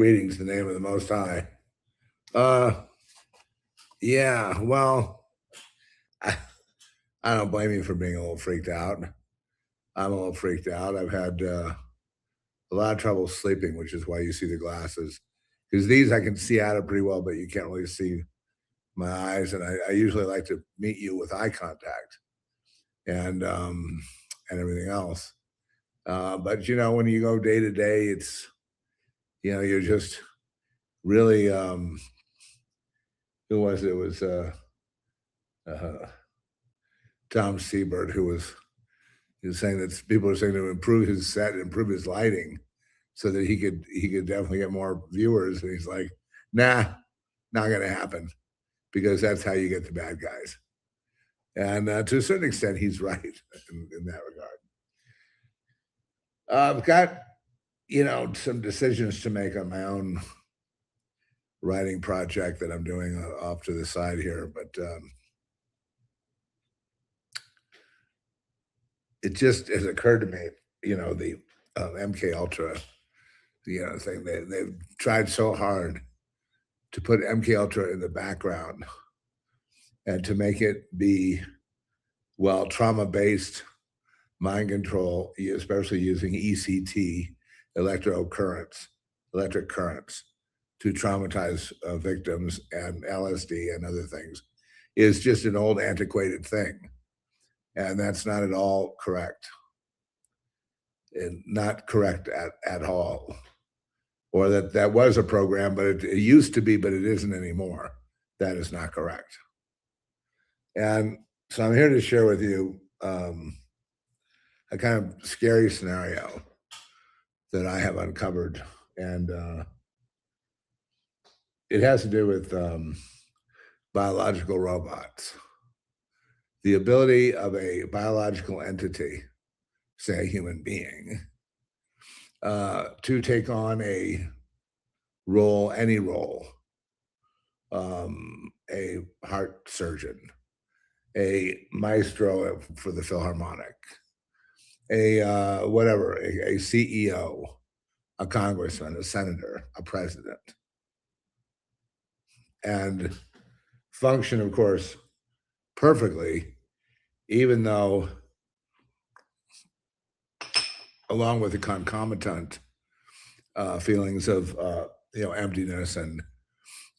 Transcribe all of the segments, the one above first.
greetings in the name of the Most High. Yeah, well, I, I don't blame you for being a little freaked out. I'm a little freaked out. I've had a lot of trouble sleeping, which is why you see the glasses. Because these I can see out of pretty well, but you can't really see my eyes. And I usually like to meet you with eye contact and everything else. But when you go day to day, it's you're just really who was it? It was uh, Tom Seabird he was saying that people are saying to improve his set, improve his lighting, so that he could definitely get more viewers. And he's like, nah, not going to happen, because that's how you get the bad guys. And to a certain extent, he's right in that regard. I've got some decisions to make on my own writing project that I'm doing off to the side here, but it just has occurred to me, the MK Ultra, thing. They've tried so hard to put MK Ultra in the background and to make it be, well, trauma-based mind control, especially using ECT, electric currents, to traumatize victims, and LSD and other things, is just an old antiquated thing. And that's not at all correct. And not correct at all. Or that was a program, but it used to be, but it isn't anymore. That is not correct. And so I'm here to share with you a kind of scary scenario that I have uncovered. And it has to do with biological robots. The ability of a biological entity, say a human being, to take on a role, any role, a heart surgeon, a maestro for the Philharmonic, a CEO, a congressman, a senator, a president, and function, of course, perfectly, even though, along with the concomitant feelings of emptiness and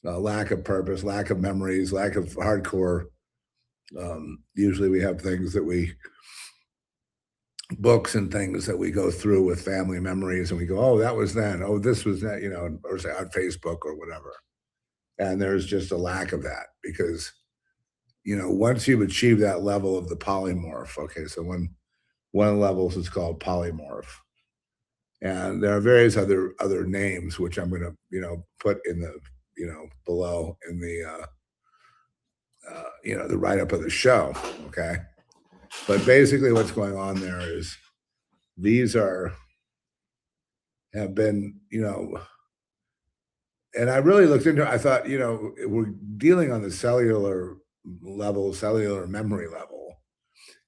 lack of purpose, lack of memories, lack of hardcore. Usually we have things that books and things that we go through with family memories, and we go, oh, that was then, oh, this was that, or say on Facebook or whatever. And there's just a lack of that, because once you've achieved that level of the polymorph, okay, so one of the levels is called polymorph, and there are various other names which I'm going to put in the below in the the write-up of the show, okay? But basically what's going on there is these have been, and I really looked into it. I thought, we're dealing on the cellular level, cellular memory level,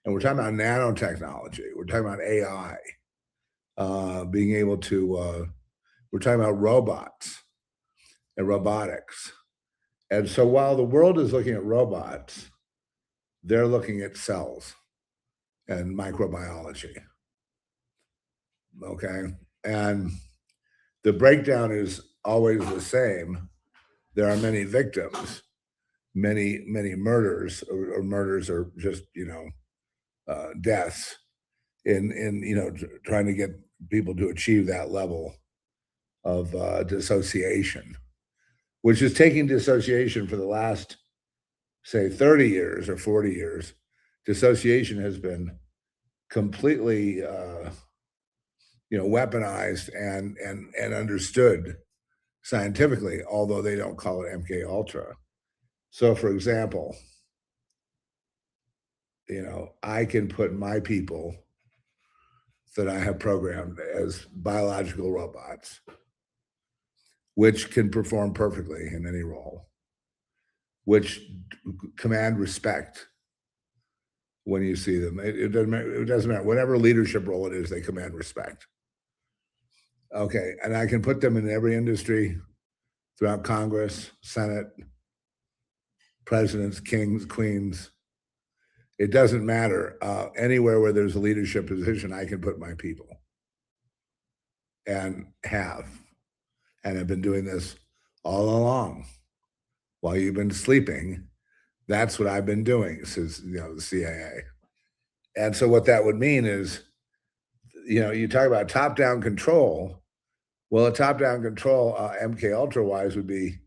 and we're talking about nanotechnology. We're talking about AI, being able to, we're talking about robots and robotics. And so while the world is looking at robots, they're looking at cells and microbiology, okay? And the breakdown is always the same. There are many victims, many murders, or murders are just, deaths in trying to get people to achieve that level of dissociation, which is taking dissociation for the last, say, 30 years or 40 years. Dissociation has been completely, weaponized and understood scientifically, although they don't call it MK Ultra. So, for example, I can put my people that I have programmed as biological robots, which can perform perfectly in any role, which command respect when you see them. It doesn't matter. Whatever leadership role it is, they command respect. Okay, and I can put them in every industry throughout Congress, Senate, presidents, kings, queens. It doesn't matter. Anywhere where there's a leadership position, I can put my people and have. And I've been doing this all along while you've been sleeping. That's what I've been doing since the CIA. And so what that would mean is, you talk about top-down control. Well, a top-down control, MK Ultra wise, would be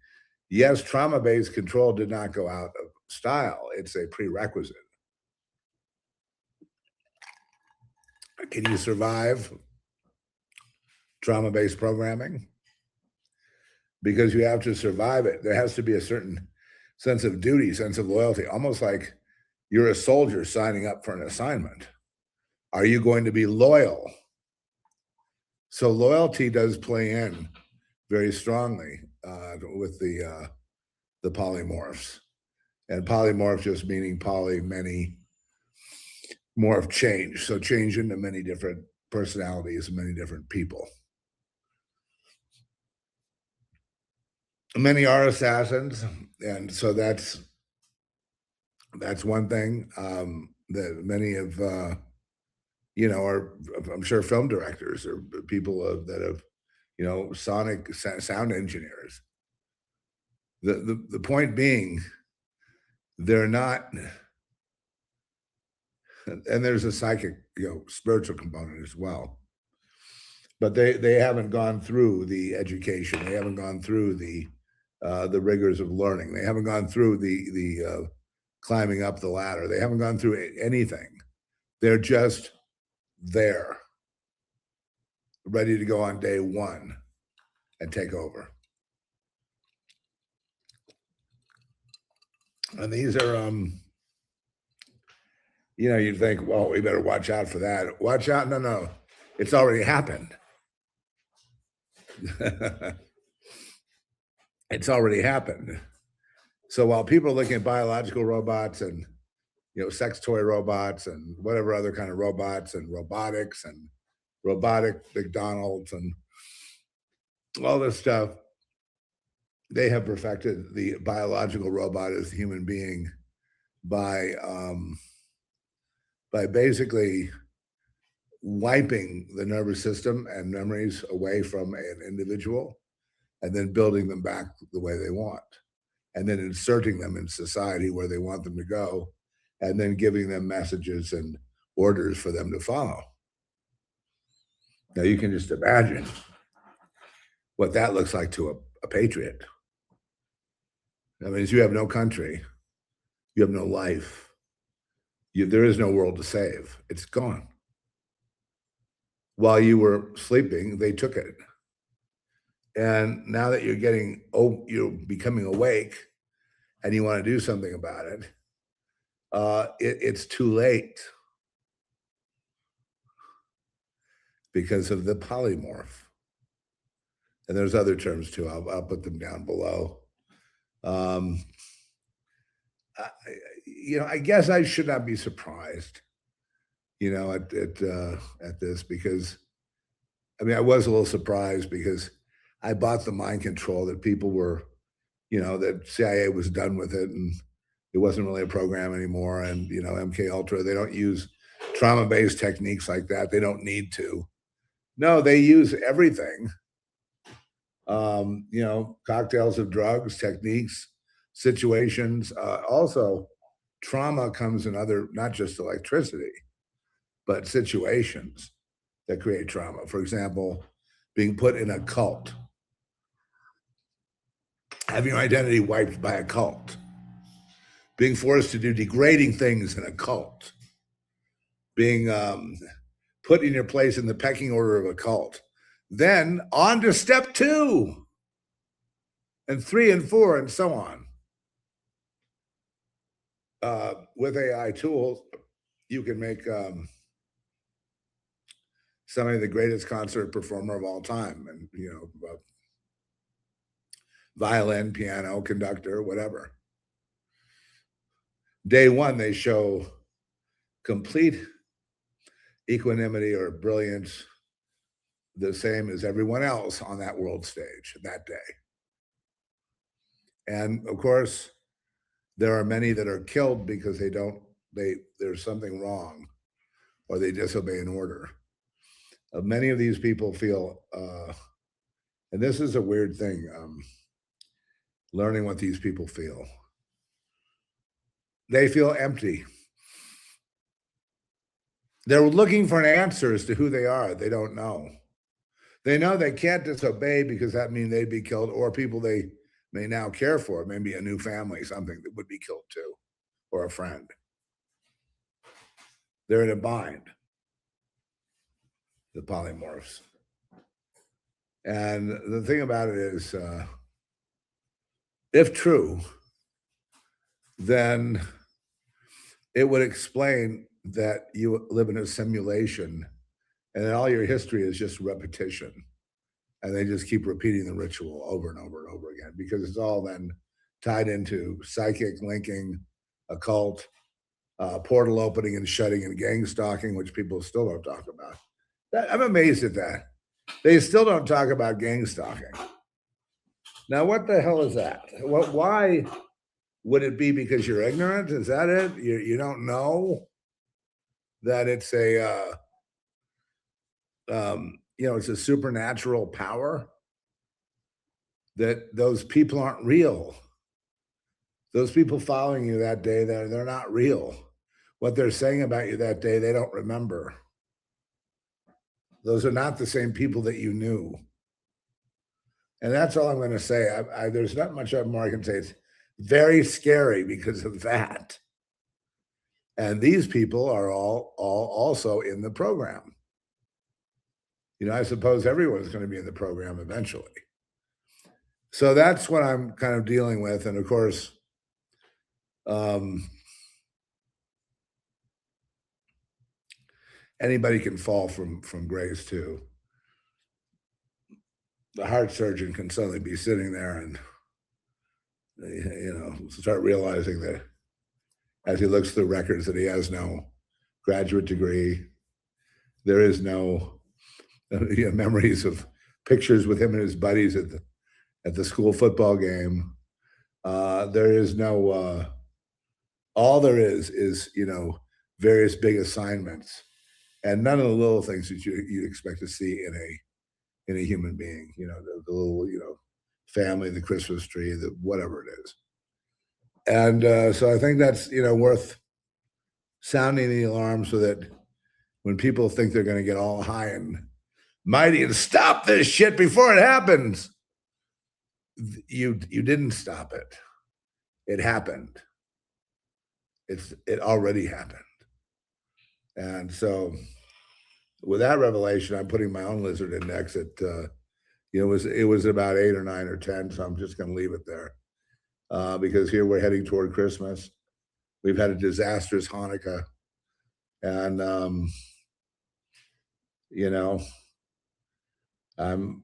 yes, trauma-based control did not go out of style. It's a prerequisite. Can you survive trauma-based programming? Because you have to survive it. There has to be a certain sense of duty, sense of loyalty, almost like you're a soldier signing up for an assignment. Are you going to be loyal? So loyalty does play in very strongly with the polymorphs, and polymorph just meaning poly, many, morph, change. So change into many different personalities, many different people. Many are assassins, and so that's one thing that many of are, I'm sure, film directors or people that have sonic sound engineers. The point being, they're not, and there's a psychic spiritual component as well, but they haven't gone through the education, they haven't gone through the rigors of learning, they haven't gone through the climbing up the ladder, they haven't gone through anything. They're just there, ready to go on day one and take over. And these are you'd think, well, we better watch out for that. Watch out. No, it's already happened. It's already happened. So while people are looking at biological robots and sex toy robots and whatever other kind of robots and robotics and robotic McDonald's and all this stuff, they have perfected the biological robot as the human being by basically wiping the nervous system and memories away from an individual and then building them back the way they want, and then inserting them in society where they want them to go, and then giving them messages and orders for them to follow. Now you can just imagine what that looks like to a patriot. I mean, you have no country, you have no life, there is no world to save. It's gone. While you were sleeping, they took it. And now that you're becoming awake and you want to do something about it, it's too late because of the polymorph. And there's other terms too. I'll put them down below. I guess I should not be surprised, at this, because I was a little surprised because I bought the mind control that people were, that CIA was done with it and it wasn't really a program anymore. And MK Ultra, they don't use trauma-based techniques like that. They don't need to. No, they use everything. Cocktails of drugs, techniques, situations. Also, trauma comes in other, not just electricity, but situations that create trauma. For example, being put in a cult, having your identity wiped by a cult, being forced to do degrading things in a cult, being put in your place in the pecking order of a cult. Then on to step 2 and 3 and 4 and so on. With AI tools, you can make somebody the greatest concert performer of all time, and violin, piano, conductor, whatever. Day one, they show complete equanimity or brilliance the same as everyone else on that world stage that day. And of course, there are many that are killed because there's something wrong or they disobey an order. Many of these people feel, and this is a weird thing, learning what these people feel. They feel empty. They're looking for an answer as to who they are. They don't know. They know they can't disobey because that means they'd be killed, or people they may now care for, maybe a new family, something that would be killed too, or a friend. They're in a bind, the polymorphs. And the thing about it is, if true, then it would explain that you live in a simulation and that all your history is just repetition. And they just keep repeating the ritual over and over and over again because it's all then tied into psychic linking, occult, portal opening and shutting, and gang stalking, which people still don't talk about. I'm amazed at that. They still don't talk about gang stalking. Now, what the hell is that? Why would it be? Because you're ignorant? Is that it? You don't know that it's a it's a supernatural power, that those people aren't real. Those people following you that day, they're not real. What they're saying about you that day, they don't remember. Those are not the same people that you knew. And that's all I'm going to say. There's not much more I can say. It's very scary because of that. And these people are all also in the program. I suppose everyone's going to be in the program eventually. So that's what I'm kind of dealing with. And of course, anybody can fall from grace too. The heart surgeon can suddenly be sitting there and, start realizing that as he looks through records that he has no graduate degree, there is no memories of pictures with him and his buddies at the school football game. There is no, all there is various big assignments, and none of the little things that you'd expect to see in a human being. The little family, the Christmas tree, the whatever it is. And so I think that's worth sounding the alarm, so that when people think they're going to get all high and mighty and stop this shit before it happens, you didn't stop it. It happened. It already happened. And so with that revelation, I'm putting my own lizard index at it was about 8 or 9 or 10, so I'm just going to leave it there, because here we're heading toward Christmas. We've had a disastrous Hanukkah, and I'm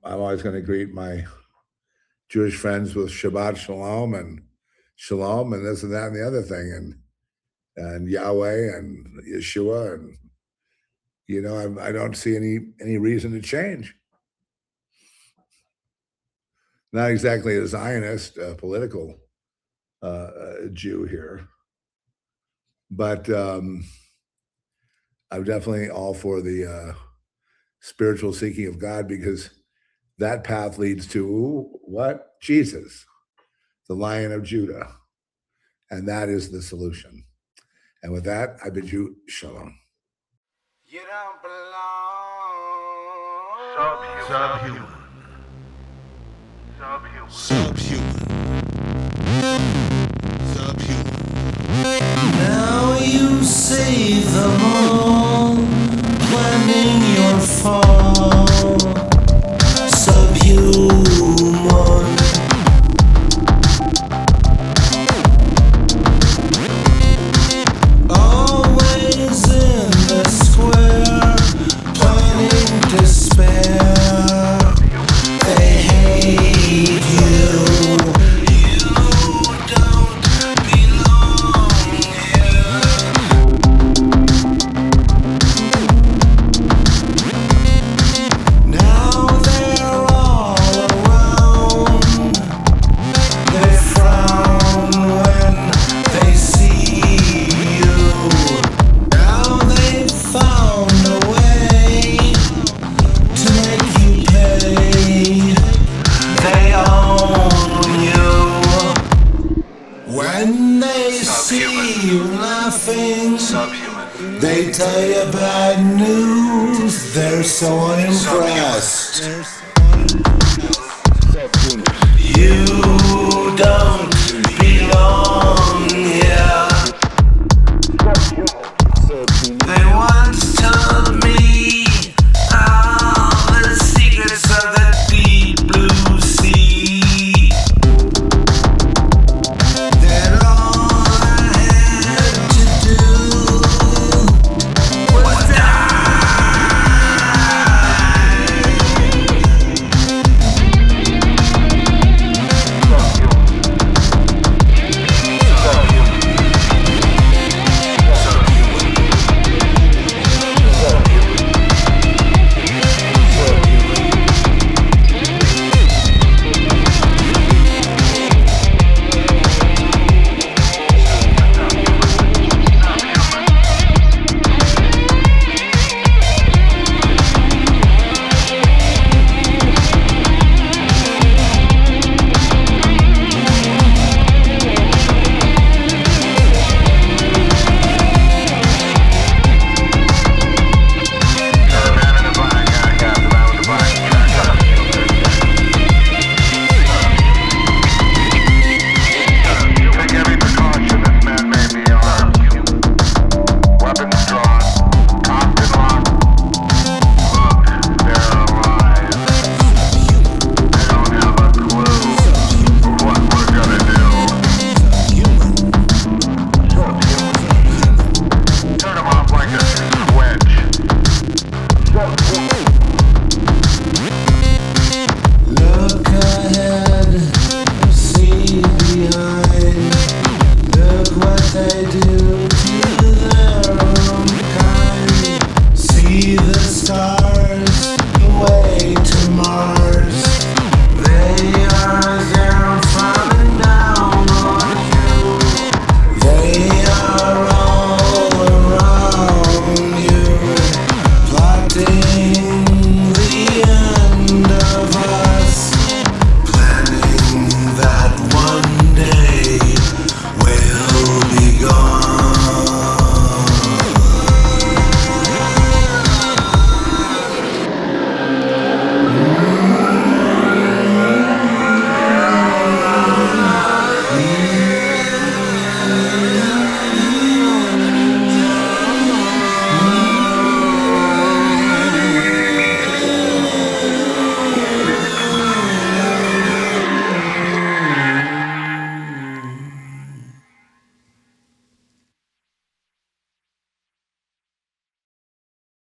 always going to greet my Jewish friends with Shabbat Shalom and Shalom and this and that and the other thing, and Yahweh and Yeshua, and I don't see any reason to change. Not exactly a Zionist political Jew here, but I'm definitely all for the spiritual seeking of God, because that path leads to what? Jesus, the Lion of Judah. And that is the solution. And with that, I bid you shalom. You don't belong. Subhuman. Now you save them all, planning your fall. Subhuman. Always in the square, planning despair. They hate you. You don't belong here. They tell you bad news, they're so unimpressed. You